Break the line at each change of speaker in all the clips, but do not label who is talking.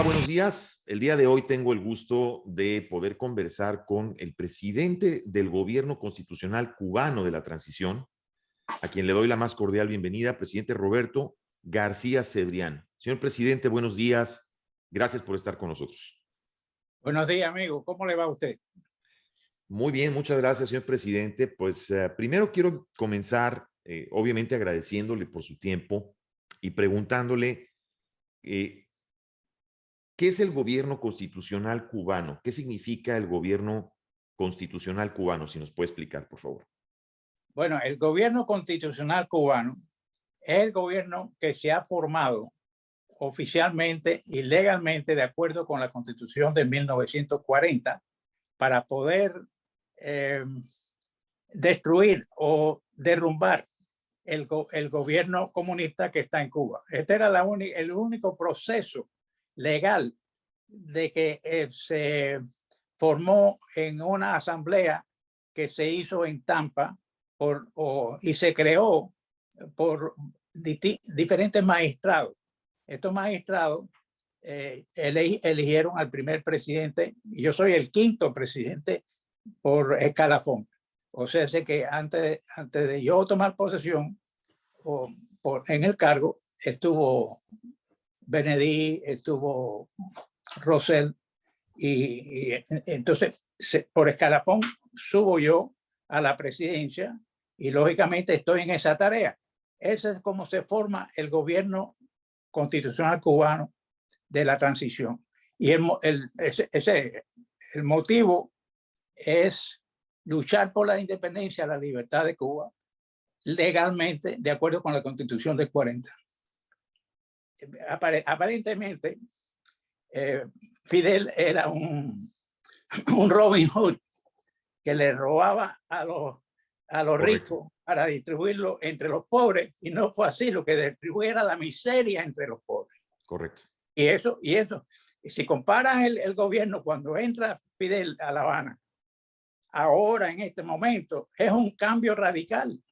buenos días. El día de hoy tengo el gusto de poder conversar con el presidente del gobierno constitucional cubano de la transición, a quien le doy la más cordial bienvenida, presidente Roberto García Cebrián. Señor presidente, buenos días. Gracias por estar con nosotros.
Buenos días, amigo. ¿Cómo le va a usted?
Muy bien, muchas gracias, señor presidente. Pues primero quiero comenzar, obviamente agradeciéndole por su tiempo y preguntándole ¿qué es el gobierno constitucional cubano? ¿Qué significa el gobierno constitucional cubano? Si nos puede explicar, por favor.
Bueno, el gobierno constitucional cubano es el gobierno que se ha formado oficialmente y legalmente de acuerdo con la Constitución de 1940 para poder destruir o derrumbar el gobierno comunista que está en Cuba. Este era el único proceso legal de que se formó en una asamblea que se hizo en Tampa y se creó por diferentes magistrados. Estos magistrados eligieron al primer presidente, y yo soy el quinto presidente por escalafón. O sea, sé que antes de yo tomar posesión en el cargo, estuvo Benedí, estuvo Rosell, y entonces por escalafón subo yo a la presidencia y lógicamente estoy en esa tarea. Ese es como se forma el gobierno constitucional cubano de la transición. Y el motivo es luchar por la independencia, la libertad de Cuba, legalmente, de acuerdo con la Constitución del 40. Aparentemente, Fidel era un Robin Hood que le robaba a los ricos para distribuirlo entre los pobres, y no fue así. Lo que distribuyó era la miseria entre los pobres.
Correcto.
Y si comparan el gobierno cuando entra Fidel a La Habana, ahora en este momento, es un cambio radical.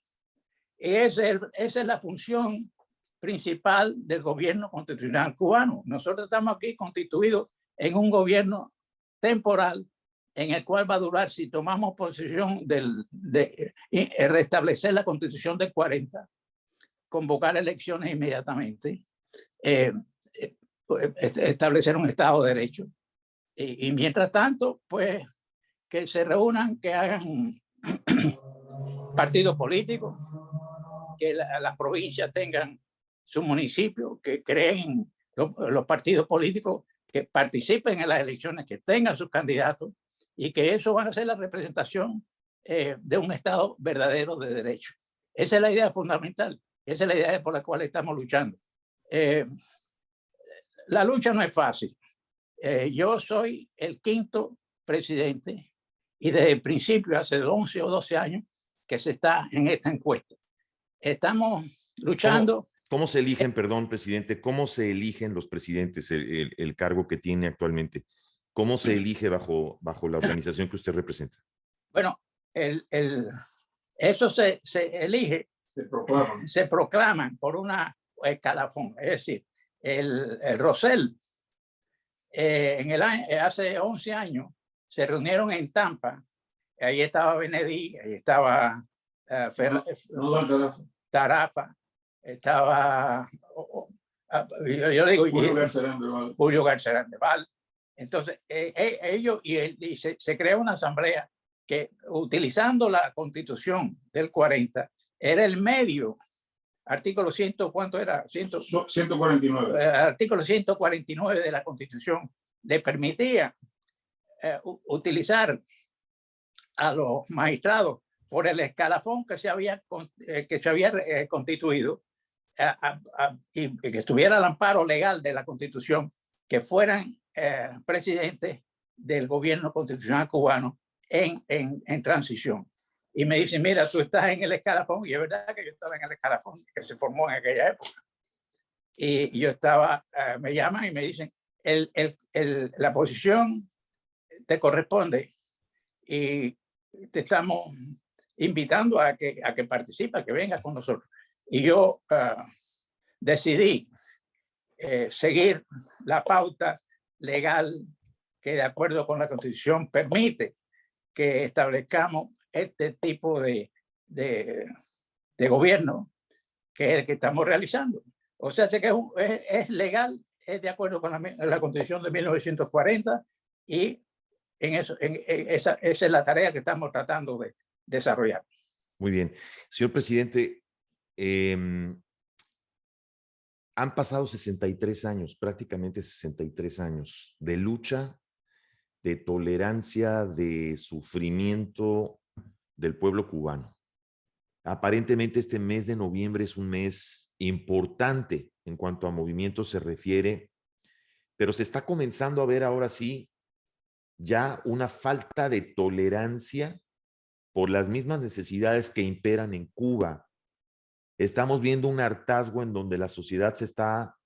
Esa es la función principal del gobierno constitucional cubano. Nosotros estamos aquí constituidos en un gobierno temporal en el cual va a durar, si tomamos posesión de restablecer la Constitución del 40, convocar elecciones inmediatamente, establecer un Estado de Derecho. Y mientras tanto, pues, que se reúnan, que hagan partidos políticos, que las provincias tengan su municipio, que creen los partidos políticos, que participen en las elecciones, que tengan sus candidatos, y que eso va a ser la representación de un Estado verdadero de derecho. Esa es la idea fundamental. Esa es la idea por la cual estamos luchando. La lucha no es fácil. Yo soy el quinto presidente y desde el principio, hace 11 o 12 años, que se está en esta encuesta. Estamos luchando.
¿Cómo se eligen, perdón, presidente, cómo se eligen los presidentes, el cargo que tiene actualmente? ¿Cómo se elige bajo la organización que usted representa?
Bueno, eso se elige, se proclaman por una escalafón. Es decir, el Rosell, hace 11 años, se reunieron en Tampa. Ahí estaba Benedí, ahí estaba Tarafa, estaba yo digo Julio García de Val. Entonces ellos y se creó una asamblea que, utilizando la Constitución del 40, era el medio. Artículo 100, ¿cuánto era?
149.
Artículo 149 de la Constitución le permitía utilizar a los magistrados por el escalafón que se había constituido y que estuviera al amparo legal de la Constitución, que fueran presidentes del gobierno constitucional cubano en transición. Y me dicen, mira, tú estás en el escalafón, y es verdad que yo estaba en el escalafón que se formó en aquella época. Y yo estaba, me llaman y me dicen, la posición te corresponde y te estamos invitando a que participe, a que venga con nosotros. Y yo decidí seguir la pauta legal que de acuerdo con la Constitución permite que establezcamos este tipo de gobierno que es el que estamos realizando. O sea, que es legal, es de acuerdo con la Constitución de 1940 y esa es la tarea que estamos tratando de desarrollar.
Muy bien. Señor presidente, han pasado 63 años, prácticamente 63 años de lucha, de tolerancia, de sufrimiento del pueblo cubano. Aparentemente este mes de noviembre es un mes importante en cuanto a movimiento se refiere, pero se está comenzando a ver ahora sí ya una falta de tolerancia por las mismas necesidades que imperan en Cuba. Estamos viendo un hartazgo en donde la sociedad se está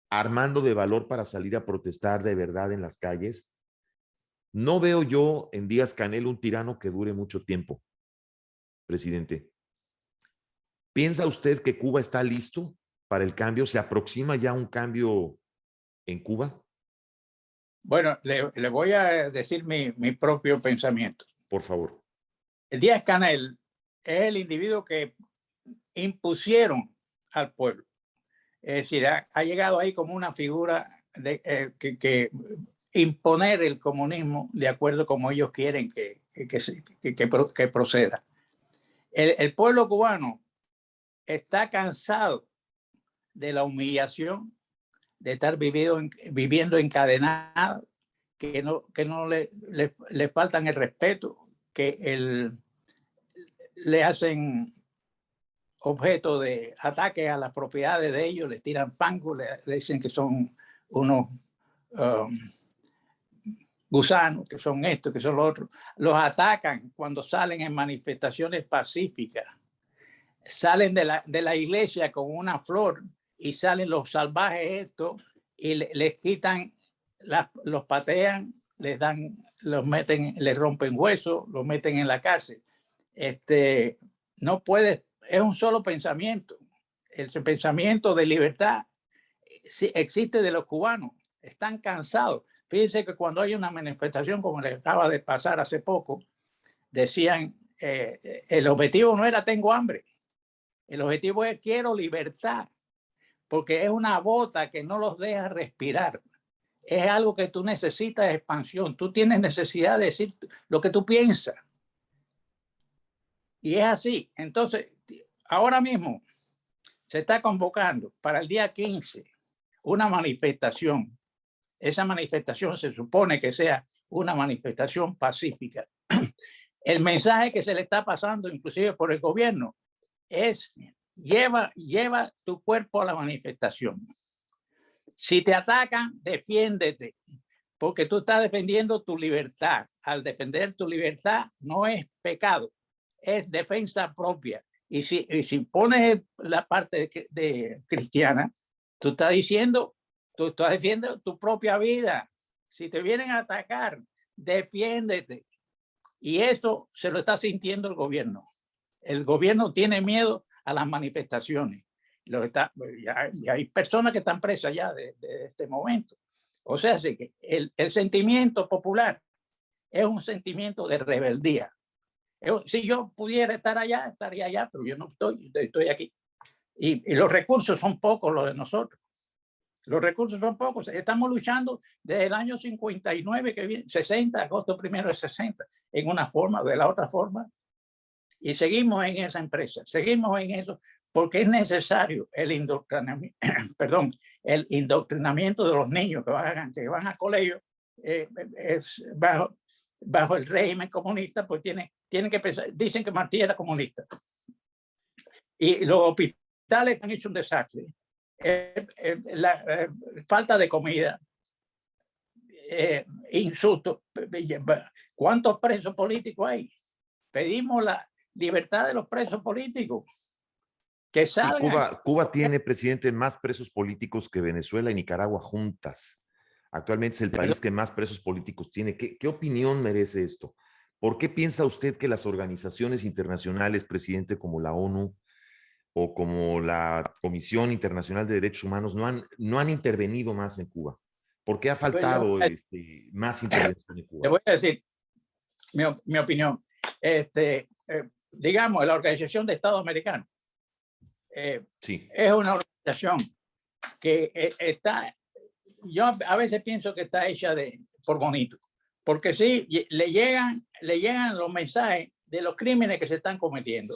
armando de valor para salir a protestar de verdad en las calles. No veo yo en Díaz-Canel un tirano que dure mucho tiempo, presidente. ¿Piensa usted que Cuba está listo para el cambio? ¿Se aproxima ya un cambio en Cuba?
Bueno, le voy a decir mi propio pensamiento.
Por favor.
Díaz-Canel es el individuo que impusieron al pueblo. Es decir, ha llegado ahí como una figura de que imponer el comunismo de acuerdo como ellos quieren que proceda. El pueblo cubano está cansado de la humillación, de estar viviendo encadenado, que no le faltan el respeto, que le hacen objeto de ataques a las propiedades de ellos, le tiran fango, le dicen que son unos gusanos, que son esto, que son lo otro. Los atacan cuando salen en manifestaciones pacíficas. Salen de la iglesia con una flor y salen los salvajes estos y les quitan, los patean, los meten, les rompen huesos, los meten en la cárcel. No puede, es un solo pensamiento. El pensamiento de libertad existe de los cubanos. Están cansados. Fíjense que cuando hay una manifestación como le acaba de pasar hace poco, decían, el objetivo no era tengo hambre. El objetivo es quiero libertad, porque es una bota que no los deja respirar. Es algo que tú necesitas expansión. Tú tienes necesidad de decir lo que tú piensas. Y es así. Entonces, ahora mismo se está convocando para el día 15 una manifestación. Esa manifestación se supone que sea una manifestación pacífica. El mensaje que se le está pasando, inclusive por el gobierno, es lleva tu cuerpo a la manifestación. Si te atacan, defiéndete, porque tú estás defendiendo tu libertad. Al defender tu libertad no es pecado, es defensa propia. Y si pones la parte de cristiana, tú estás diciendo, tú estás defendiendo tu propia vida. Si te vienen a atacar, defiéndete. Y eso se lo está sintiendo el gobierno. El gobierno tiene miedo a las manifestaciones. Ya hay personas que están presas ya de este momento. O sea, que el sentimiento popular es un sentimiento de rebeldía. Si yo pudiera estar allá, estaría allá, pero yo no estoy aquí. Y los recursos son pocos los de nosotros. Los recursos son pocos. Estamos luchando desde el año 59, que viene, 60, agosto 1 de 60, en una forma o de la otra forma. Y seguimos en esa empresa, seguimos en eso, porque es necesario el indoctrinamiento de los niños que van a colegio bajo el régimen comunista, pues tienen que pensar, dicen que Martí era comunista. Y los hospitales han hecho un desastre. Falta de comida, insultos. ¿Cuántos presos políticos hay? Pedimos la libertad de los presos políticos. Que salgan.
Sí, Cuba tiene, presidente, más presos políticos que Venezuela y Nicaragua juntas. Actualmente es el país que más presos políticos tiene. ¿Qué opinión merece esto? ¿Por qué piensa usted que las organizaciones internacionales, presidente, como la ONU o como la Comisión Internacional de Derechos Humanos no han intervenido más en Cuba? ¿Por qué ha faltado más intervención en
Le
Cuba?
voy a decir mi opinión. Digamos, la Organización de Estados Americanos
Sí.
es una organización que está, yo a veces pienso que está hecha por bonito, porque sí, le llegan los mensajes de los crímenes que se están cometiendo.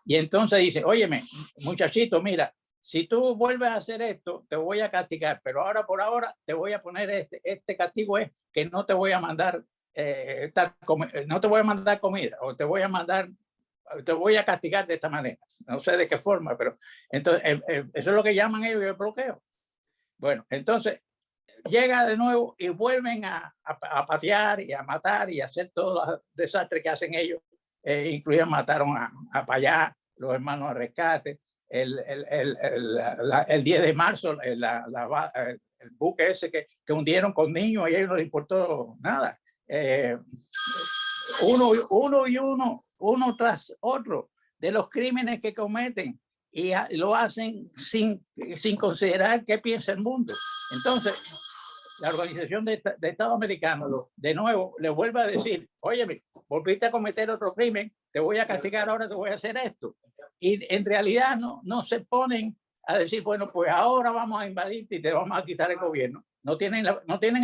Y entonces dice, óyeme, muchachito, mira, si tú vuelves a hacer esto, te voy a castigar, pero ahora por ahora te voy a poner este castigo es que no te voy a mandar no te voy a mandar comida o te voy a castigar de esta manera. No sé de qué forma, pero entonces eso es lo que llaman ellos el bloqueo. Bueno, entonces llega de nuevo y vuelven a patear y a matar y a hacer todos los desastres que hacen ellos. Incluso mataron a Payá, los hermanos a rescate. El 10 de marzo, el buque ese que hundieron con niños y a ellos no les importó nada. Uno tras otro de los crímenes que cometen y lo hacen sin considerar qué piensa el mundo. Entonces, la Organización de Estados Americanos, de nuevo, le vuelve a decir, óyeme, volviste a cometer otro crimen, te voy a castigar ahora, te voy a hacer esto. Y en realidad no se ponen a decir, bueno, pues ahora vamos a invadirte y te vamos a quitar el gobierno. No tienen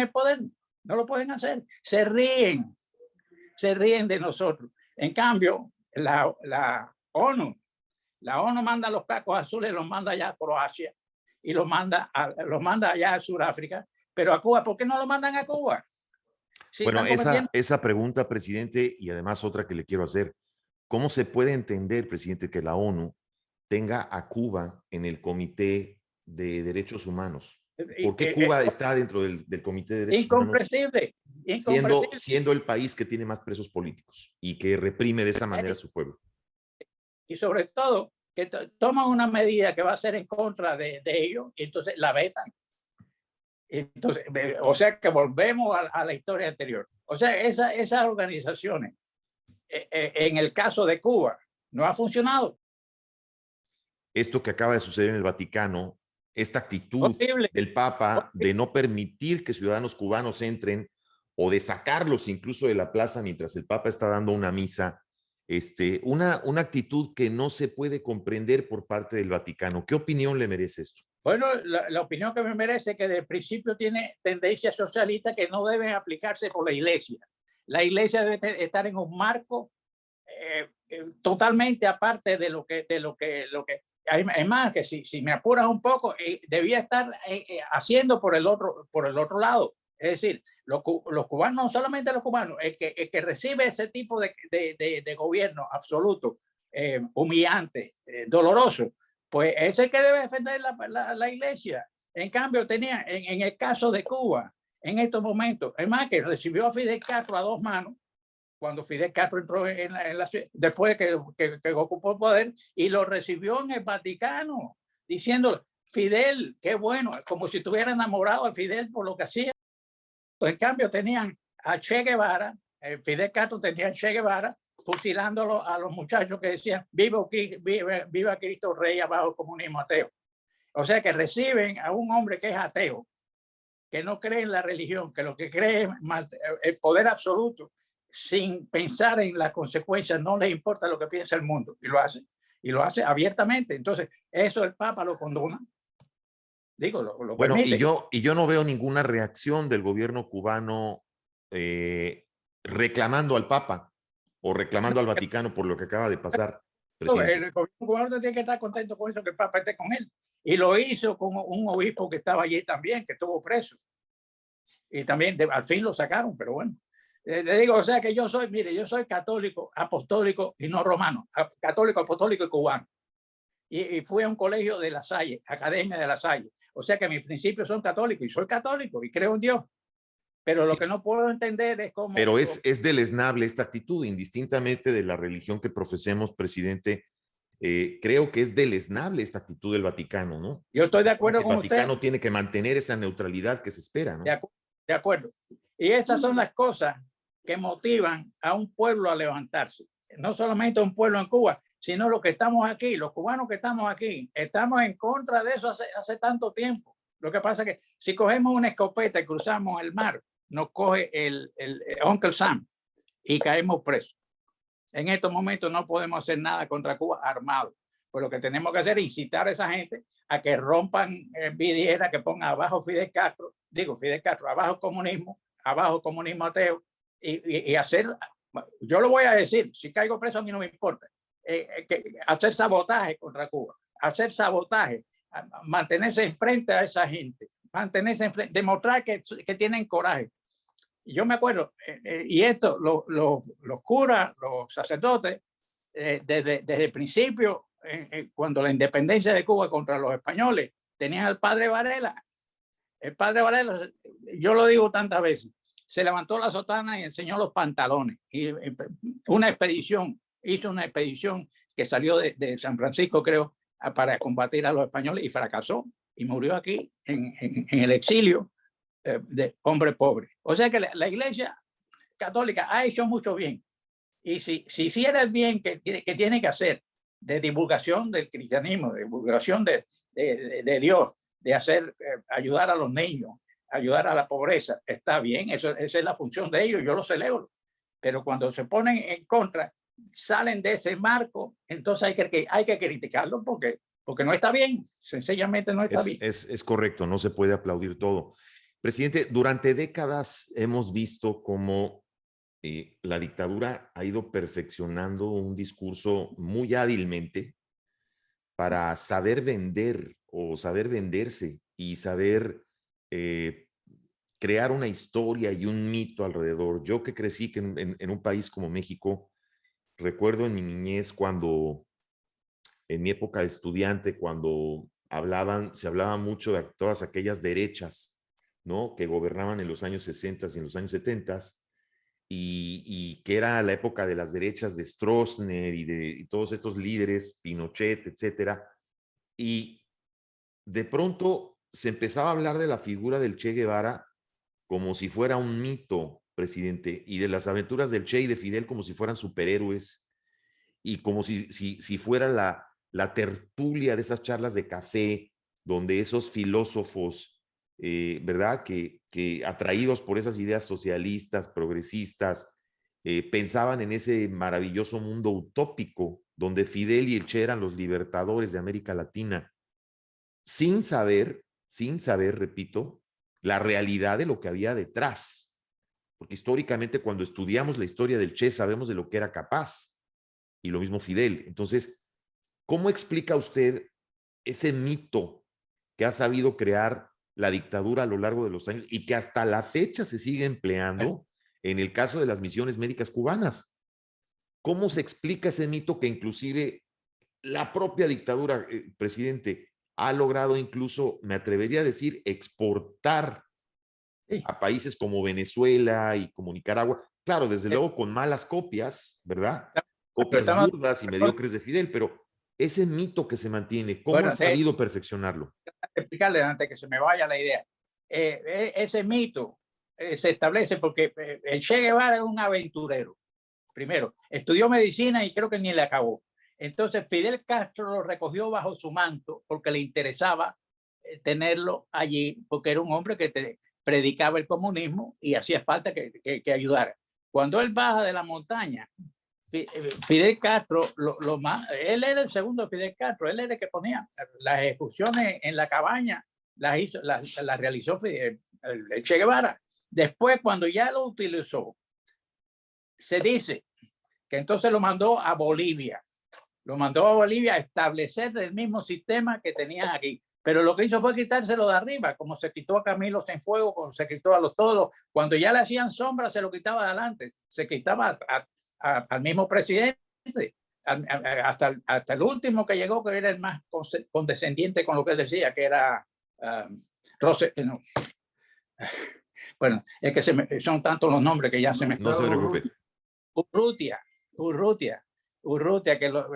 el poder, no lo pueden hacer. Se ríen de nosotros. En cambio, la ONU manda los cacos azules, los manda allá a Croacia y los manda allá a Sudáfrica. Pero a Cuba, ¿por qué no lo mandan a Cuba?
Sí, bueno, esa pregunta, presidente, y además otra que le quiero hacer. ¿Cómo se puede entender, presidente, que la ONU tenga a Cuba en el Comité de Derechos Humanos? ¿Por qué Cuba está dentro del Comité de Derechos Humanos?
Incomprensible.
Siendo el país que tiene más presos políticos y que reprime de esa manera a su pueblo.
Y sobre todo, que toman una medida que va a ser en contra de ellos y entonces la vetan. Entonces, o sea que volvemos a la historia anterior. O sea, esas organizaciones, en el caso de Cuba, no ha funcionado.
Esto que acaba de suceder en el Vaticano, esta actitud del Papa de no permitir que ciudadanos cubanos entren o de sacarlos incluso de la plaza mientras el Papa está dando una misa, una actitud que no se puede comprender por parte del Vaticano. ¿Qué opinión le merece esto?
Bueno, la opinión que me merece es que de principio tiene tendencias socialistas que no deben aplicarse por la iglesia. La iglesia debe estar en un marco totalmente aparte de lo que es más, que si me apuras un poco, debía estar haciendo por el otro lado. Es decir, los cubanos, no solamente los cubanos, el que recibe ese tipo de gobierno absoluto, humillante, doloroso, pues es el que debe defender la iglesia. En cambio, tenía en el caso de Cuba, en estos momentos, es más, que recibió a Fidel Castro a dos manos, cuando Fidel Castro entró en la ciudad, después de que ocupó el poder, y lo recibió en el Vaticano, diciendo, Fidel, qué bueno, como si estuviera enamorado de Fidel por lo que hacía. En cambio, tenían a Che Guevara, Fidel Castro tenía a Che Guevara, fusilándolo a los muchachos que decían, viva Cristo Rey abajo el comunismo ateo. O sea que reciben a un hombre que es ateo, que no cree en la religión, que lo que cree es el poder absoluto, sin pensar en las consecuencias, no les importa lo que piensa el mundo, y lo hace abiertamente. Entonces, eso el Papa lo condona. Digo, lo
bueno,
permite.
y yo no veo ninguna reacción del gobierno cubano reclamando al Papa o reclamando al Vaticano por lo que acaba de pasar. Presidente.
El gobierno cubano tiene que estar contento con eso, que el Papa esté con él. Y lo hizo con un obispo que estaba allí también, que estuvo preso. Y también al fin lo sacaron, pero bueno. Le digo, o sea que yo soy católico, apostólico y no romano, católico, apostólico y cubano. Y fui a un colegio de La Salle, Academia de La Salle. O sea que mis principios son católicos y soy católico y creo en Dios. Pero lo que no puedo entender es cómo...
Pero es deleznable esta actitud, indistintamente de la religión que profesemos, presidente. Creo que es deleznable esta actitud del Vaticano, ¿no?
Yo estoy de acuerdo con usted.
El Vaticano tiene que mantener esa neutralidad que se espera, ¿no?
De acuerdo. Y esas son las cosas que motivan a un pueblo a levantarse. No solamente a un pueblo en Cuba, sino los que estamos aquí, los cubanos que estamos aquí, estamos en contra de eso hace tanto tiempo. Lo que pasa es que si cogemos una escopeta y cruzamos el mar, nos coge el Uncle Sam y caemos presos. En estos momentos no podemos hacer nada contra Cuba armado. Pues lo que tenemos que hacer es incitar a esa gente a que rompan vidriera, que pongan abajo Fidel Castro, abajo comunismo ateo, y hacer, yo lo voy a decir, si caigo preso a mí no me importa, hacer sabotaje contra Cuba, hacer sabotaje, mantenerse enfrente a esa gente, demostrar que tienen coraje. Yo me acuerdo, y esto, los curas, los sacerdotes, desde el principio, cuando la independencia de Cuba contra los españoles, tenían al padre Varela. El padre Varela, yo lo digo tantas veces, se levantó la sotana y enseñó los pantalones. Y hizo una expedición que salió de San Francisco, creo, para combatir a los españoles y fracasó. Y murió aquí en el exilio de hombre pobre. O sea que la Iglesia Católica ha hecho mucho bien. Y si hiciera el bien que tiene que hacer de divulgación del cristianismo, de divulgación de Dios, de hacer, ayudar a los niños, ayudar a la pobreza, está bien, esa es la función de ellos, yo lo celebro. Pero cuando se ponen en contra, salen de ese marco, entonces hay que criticarlo porque no está bien, sencillamente no está bien.
Es correcto, no se puede aplaudir todo. Presidente, durante décadas hemos visto cómo la dictadura ha ido perfeccionando un discurso muy hábilmente para saber vender o saber venderse y saber crear una historia y un mito alrededor. Yo que crecí en un país como México, recuerdo en mi niñez cuando, en mi época de estudiante, cuando se hablaba mucho de todas aquellas derechas, ¿no?, que gobernaban en los años 60 y en los años 70, y que era la época de las derechas de Stroessner y todos estos líderes, Pinochet, etcétera. Y de pronto se empezaba a hablar de la figura del Che Guevara como si fuera un mito, presidente, y de las aventuras del Che y de Fidel como si fueran superhéroes, y como si fuera la tertulia de esas charlas de café, donde esos filósofos, ¿verdad?, que atraídos por esas ideas socialistas, progresistas, pensaban en ese maravilloso mundo utópico, donde Fidel y el Che eran los libertadores de América Latina, sin saber, repito, la realidad de lo que había detrás. Porque históricamente, cuando estudiamos la historia del Che, sabemos de lo que era capaz, y lo mismo Fidel. Entonces, ¿cómo explica usted ese mito que ha sabido crear la dictadura a lo largo de los años y que hasta la fecha se sigue empleando en el caso de las misiones médicas cubanas? ¿Cómo se explica ese mito que inclusive la propia dictadura, presidente, ha logrado incluso, me atrevería a decir, exportar a países como Venezuela y como Nicaragua? Claro, desde luego con malas copias, ¿verdad? Copias burdas y mediocres de Fidel, pero ese mito que se mantiene, ¿cómo ha sabido perfeccionarlo?
Explicarle antes que se me vaya la idea. Ese mito se establece porque el Che Guevara es un aventurero. Primero, estudió medicina y creo que ni le acabó. Entonces Fidel Castro lo recogió bajo su manto porque le interesaba tenerlo allí, porque era un hombre que predicaba el comunismo y hacía falta que ayudara. Cuando él baja de la montaña, Fidel Castro, él era el segundo Fidel Castro, él era el que ponía las ejecuciones en la cabaña, las realizó el Che Guevara. Después, cuando ya lo utilizó, se dice que entonces lo mandó a Bolivia. Lo mandó a Bolivia a establecer el mismo sistema que tenían aquí. Pero lo que hizo fue quitárselo de arriba, como se quitó a Camilo Cienfuegos, como se quitó a los todos. Cuando ya le hacían sombra, se lo quitaba de adelante. Se quitaba al mismo presidente, hasta el último que llegó, que era el más condescendiente con lo que él decía, que era no. Bueno, es que son tantos los nombres que ya se me...
No se preocupe.
Urrutia,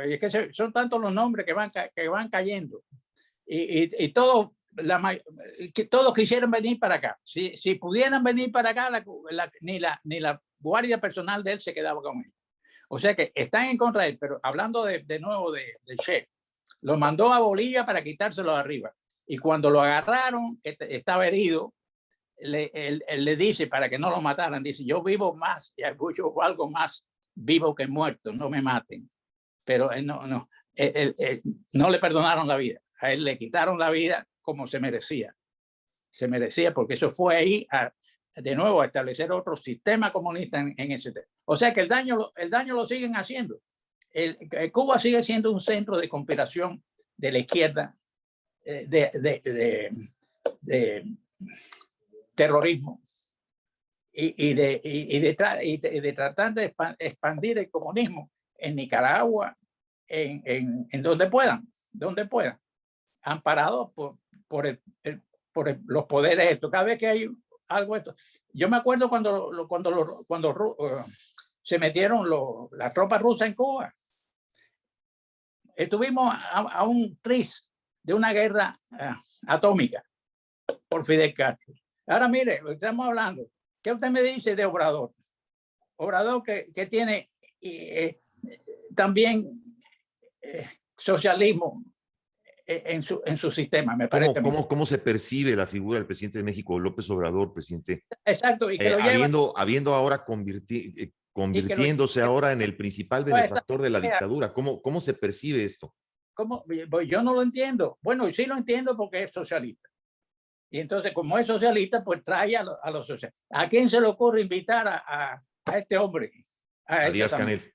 es que son tantos los nombres que van cayendo. Y todos quisieron venir para acá. Si pudieran venir para acá, ni la guardia personal de él se quedaba con él. O sea que están en contra de él. Pero hablando de nuevo de Che, lo mandó a Bolivia para quitárselo de arriba. Y cuando lo agarraron, que estaba herido, él le dice, para que no lo mataran, dice, yo vivo más, yo algo más vivo que muerto, no me maten. Pero él no le perdonaron la vida. A él le quitaron la vida como se merecía. Se merecía porque eso fue ahí de nuevo a establecer otro sistema comunista en ese tema. O sea que el daño lo siguen haciendo. Cuba sigue siendo un centro de conspiración de la izquierda, de terrorismo y de tratar de expandir el comunismo en Nicaragua, en donde puedan, amparados por los poderes estos. Cada vez que hay algo esto, yo me acuerdo cuando se metieron las tropas rusas en Cuba. Estuvimos a un tris de una guerra atómica por Fidel Castro. Ahora mire, estamos hablando. ¿Qué usted me dice de Obrador? Obrador que tiene también socialismo en su sistema, me parece.
¿Cómo se percibe la figura del presidente de México, López Obrador, presidente?
Exacto. Y que
habiendo ahora convirtiéndose ahora en el principal benefactor de la dictadura. ¿Cómo se percibe esto?
Yo no lo entiendo. Bueno, sí lo entiendo porque es socialista. Y entonces, como es socialista, pues trae a los socialistas. ¿A quién se le ocurre invitar a este hombre?
A Díaz-Canel.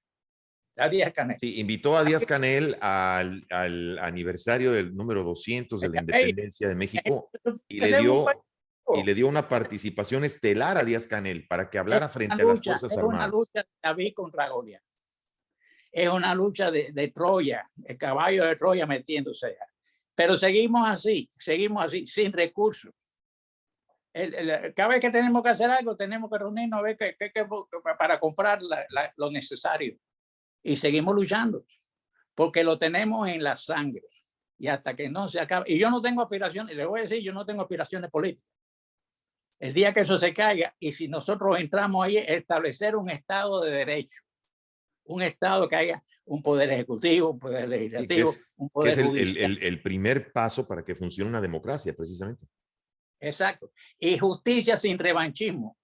A Díaz-Canel.
Sí, invitó a Díaz-Canel al aniversario del número 200 de la independencia de México y le dio una participación estelar a Díaz-Canel para que hablara frente a las Fuerzas Armadas.
Es una lucha de David contra Goliat. Es una lucha de Troya, el caballo de Troya metiéndose. Pero seguimos así, sin recursos. Cada vez que tenemos que hacer algo, tenemos que reunirnos a ver para comprar lo necesario. Y seguimos luchando, porque lo tenemos en la sangre. Y hasta que no se acabe. Y yo no tengo aspiraciones, les voy a decir, yo no tengo aspiraciones políticas. El día que eso se caiga, y si nosotros entramos ahí, establecer un Estado de derecho. Un Estado que haya un poder ejecutivo, un poder legislativo, un poder judicial.
El primer paso para que funcione una democracia, precisamente.
Exacto. Y justicia sin revanchismo.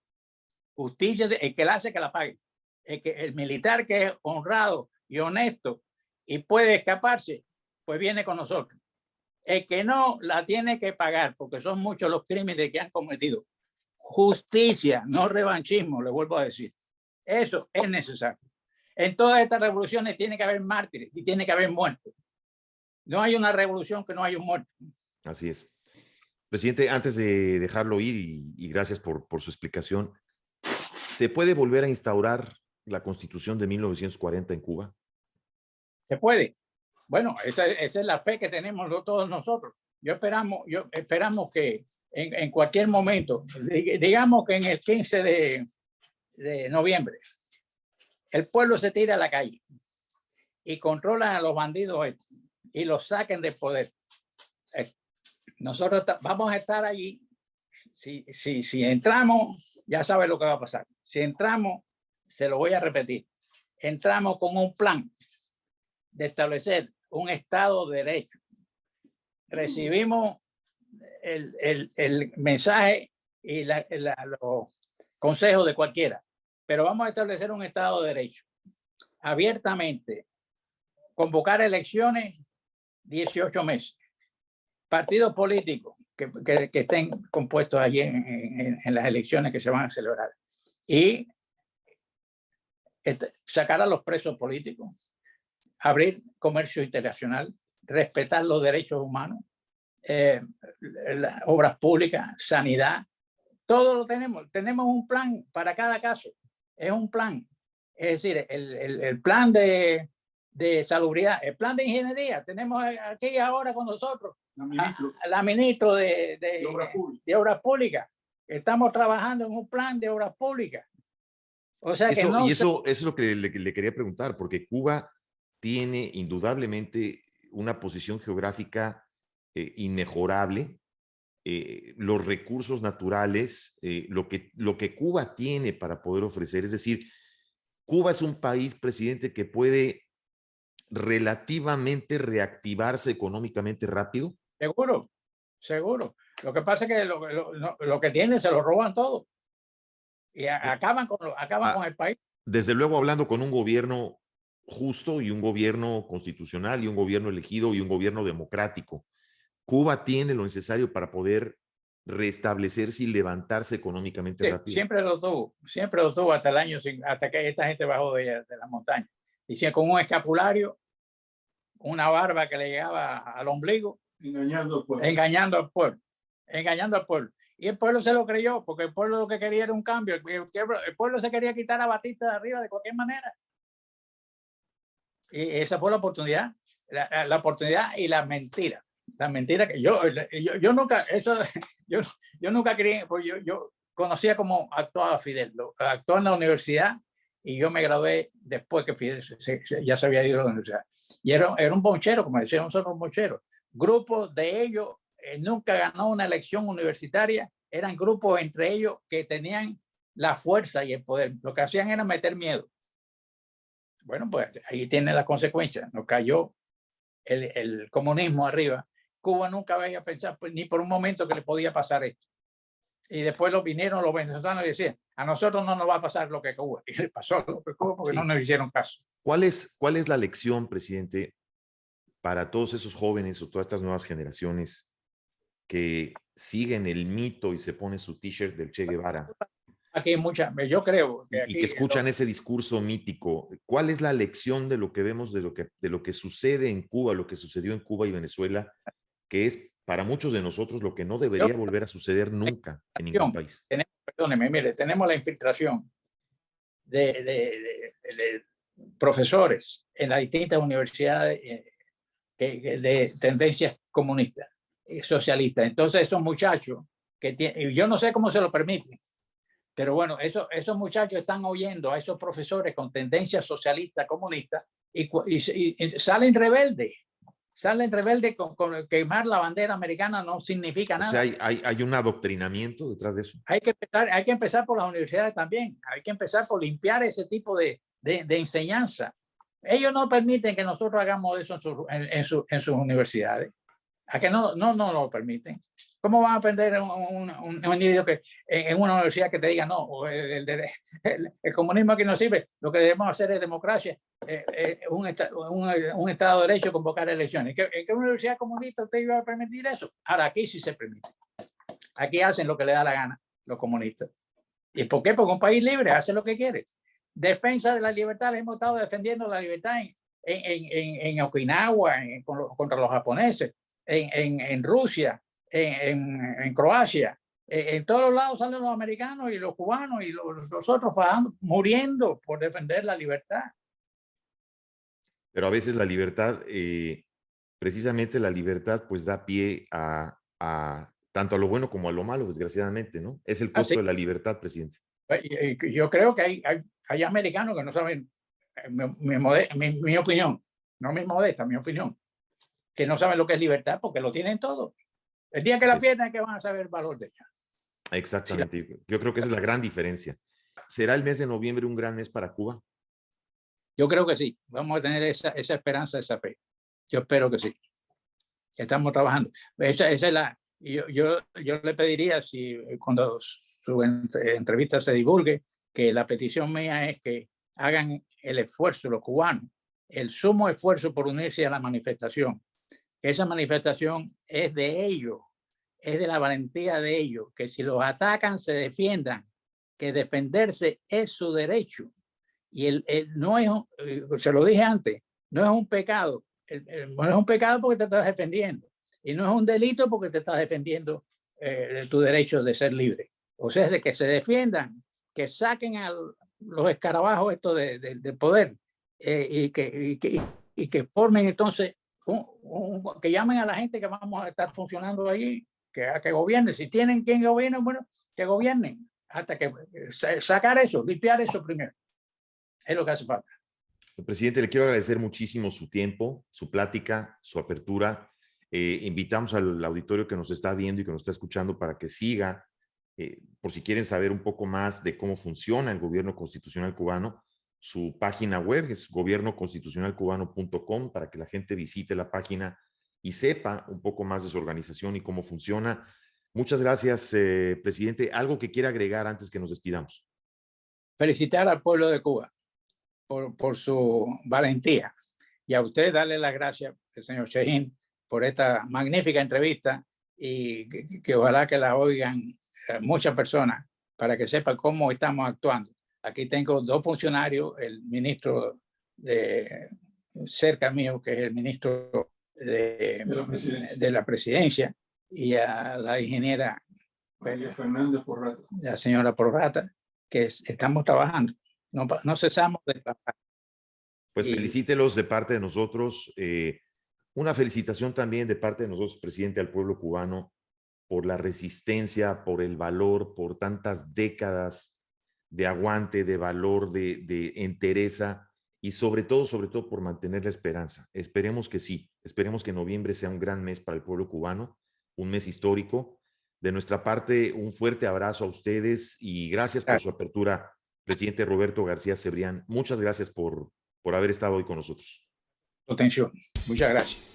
Justicia, el que la hace, que la pague. El militar que es honrado y honesto y puede escaparse, pues viene con nosotros. El que no, la tiene que pagar, porque son muchos los crímenes que han cometido. Justicia, no revanchismo, le vuelvo a decir. Eso es necesario. En todas estas revoluciones tiene que haber mártires y tiene que haber muertos. No hay una revolución que no haya un muerto.
Así es. Presidente, antes de dejarlo ir, y gracias por su explicación, ¿se puede volver a instaurar la Constitución de 1940 en Cuba?
Se puede. Bueno, esa es la fe que tenemos todos nosotros. Esperamos que en cualquier momento, digamos que en el 15 de noviembre, el pueblo se tira a la calle y controlan a los bandidos y los saquen del poder. Nosotros vamos a estar allí. Si entramos, ya sabe lo que va a pasar. Si entramos, se lo voy a repetir, entramos con un plan de establecer un Estado de Derecho. Recibimos el mensaje y los consejos de cualquiera, pero vamos a establecer un Estado de Derecho abiertamente, convocar elecciones 18 meses, partidos políticos que estén compuestos allí en las elecciones que se van a celebrar, y sacar a los presos políticos, abrir comercio internacional, respetar los derechos humanos, obras públicas, sanidad, todo lo tenemos. Tenemos un plan para cada caso. Es un plan. Es decir, el plan de salubridad, el plan de ingeniería. Tenemos aquí ahora con nosotros la ministra de Obras Públicas. Estamos trabajando en un plan de obras públicas. O sea que
eso es lo que le quería preguntar, porque Cuba tiene indudablemente una posición geográfica inmejorable. Los recursos naturales, lo que Cuba tiene para poder ofrecer, es decir, Cuba es un país, presidente, que puede relativamente reactivarse económicamente rápido.
Seguro, seguro. Lo que pasa es que lo que tienen se lo roban todo y acaban con el país.
Desde luego, hablando con un gobierno justo y un gobierno constitucional y un gobierno elegido y un gobierno democrático, Cuba tiene lo necesario para poder restablecerse y levantarse económicamente
Sí,
rápido.
siempre lo tuvo hasta el año, hasta que esta gente bajó de la montaña. Decía con un escapulario, una barba que le llegaba al ombligo,
engañando al pueblo.
Engañando al pueblo. Y el pueblo se lo creyó, porque el pueblo lo que quería era un cambio. El pueblo se quería quitar a Batista de arriba de cualquier manera. Y esa fue la oportunidad, la oportunidad y la mentira. La mentira que yo nunca, yo nunca creí, porque yo conocía cómo actuaba Fidel. Actuó en la universidad y yo me gradué después que Fidel ya se había ido a la universidad. Y era un bonchero, como decíamos nosotros, un bonchero. Grupos de ellos, nunca ganó una elección universitaria, eran grupos entre ellos que tenían la fuerza y el poder. Lo que hacían era meter miedo. Bueno, pues ahí tiene las consecuencias. Nos cayó el comunismo arriba. Cuba nunca había pensado ni por un momento que le podía pasar esto. Y después vinieron los venezolanos y decían, a nosotros no nos va a pasar lo que Cuba. Y le pasó lo que Cuba porque sí. No nos hicieron caso.
¿Cuál es la lección, presidente, para todos esos jóvenes o todas estas nuevas generaciones que siguen el mito y se ponen su t-shirt del Che Guevara?
Aquí hay mucha, yo creo que aquí,
y que escuchan ese discurso mítico. ¿Cuál es la lección de lo que vemos, de lo que sucede en Cuba, lo que sucedió en Cuba y Venezuela, que es para muchos de nosotros lo que no debería volver a suceder nunca en ningún país?
Perdóneme, mire, tenemos la infiltración de profesores en las distintas universidades de tendencias comunistas y socialistas. Entonces esos muchachos que tienen, yo no sé cómo se lo permiten, pero bueno, esos muchachos están oyendo a esos profesores con tendencias socialistas, comunistas, y salen rebeldes. Salen rebeldes con quemar la bandera americana no significa nada.
O sea, hay un adoctrinamiento detrás de eso.
Hay que empezar por las universidades también. Hay que empezar por limpiar ese tipo de enseñanza. Ellos no permiten que nosotros hagamos eso en sus universidades. ¿A que no lo permiten? ¿Cómo van a aprender un individuo que en una universidad que te diga no, el comunismo aquí no sirve, lo que debemos hacer es democracia, un Estado de Derecho, convocar elecciones? ¿En qué universidad comunista usted iba a permitir eso? Ahora aquí sí se permite. Aquí hacen lo que le da la gana los comunistas. ¿Y por qué? Porque un país libre hace lo que quiere. Defensa de la libertad, hemos estado defendiendo la libertad en Okinawa, contra los japoneses, en Rusia, en Croacia, en todos los lados salen los americanos y los cubanos y los otros muriendo por defender la libertad.
Pero a veces la libertad, precisamente la libertad, pues da pie a tanto a lo bueno como a lo malo, desgraciadamente, ¿no? Es el costo de la libertad, presidente.
Yo creo que hay americanos que no saben, mi opinión, no mi modesta, mi opinión, que no saben lo que es libertad porque lo tienen todo. El día que la pierdan es que van a saber el valor de ella.
Exactamente. Sí. Yo creo que esa es la gran diferencia. ¿Será el mes de noviembre un gran mes para Cuba?
Yo creo que sí. Vamos a tener esa esperanza, esa fe. Yo espero que sí. Estamos trabajando. Esa es la... Yo le pediría, si cuando su entrevista se divulgue, que la petición mía es que hagan el esfuerzo, los cubanos, el sumo esfuerzo por unirse a la manifestación. Esa manifestación es de ellos, es de la valentía de ellos, que si los atacan se defiendan, que defenderse es su derecho. Y no es, se lo dije antes, no es un pecado. No es un pecado porque te estás defendiendo. Y no es un delito porque te estás defendiendo tu derecho de ser libre. O sea, de que se defiendan, que saquen a los escarabajos estos del poder y que formen entonces, que llamen a la gente que vamos a estar funcionando ahí, que gobiernen. Si tienen quien gobierne, bueno, que gobiernen. Hasta que sacar eso, limpiar eso primero. Es lo que hace falta.
Presidente, le quiero agradecer muchísimo su tiempo, su plática, su apertura. Invitamos al auditorio que nos está viendo y que nos está escuchando para que siga, por si quieren saber un poco más de cómo funciona el gobierno constitucional cubano. Su página web es gobiernoconstitucionalcubano.com para que la gente visite la página y sepa un poco más de su organización y cómo funciona. Muchas gracias, presidente. ¿Algo que quiera agregar antes que nos despidamos?
Felicitar al pueblo de Cuba por su valentía y a usted darle las gracias, señor Chejin, por esta magnífica entrevista y que ojalá que la oigan muchas personas para que sepan cómo estamos actuando. Aquí tengo dos funcionarios, el ministro cerca mío, que es el ministro de la presidencia, y a la ingeniera
Fernández Porrata,
la señora Porrata, que estamos trabajando, no cesamos de trabajar.
Pues felicítelos de parte de nosotros. Una felicitación también de parte de nosotros, presidente, al pueblo cubano por la resistencia, por el valor, por tantas décadas de aguante, de valor, de entereza y sobre todo por mantener la esperanza. Esperemos que sí, esperemos que noviembre sea un gran mes para el pueblo cubano, un mes histórico. De nuestra parte, un fuerte abrazo a ustedes y gracias por su apertura, presidente Roberto García Cebrián. Muchas gracias por haber estado hoy con nosotros.
Atención. Muchas gracias.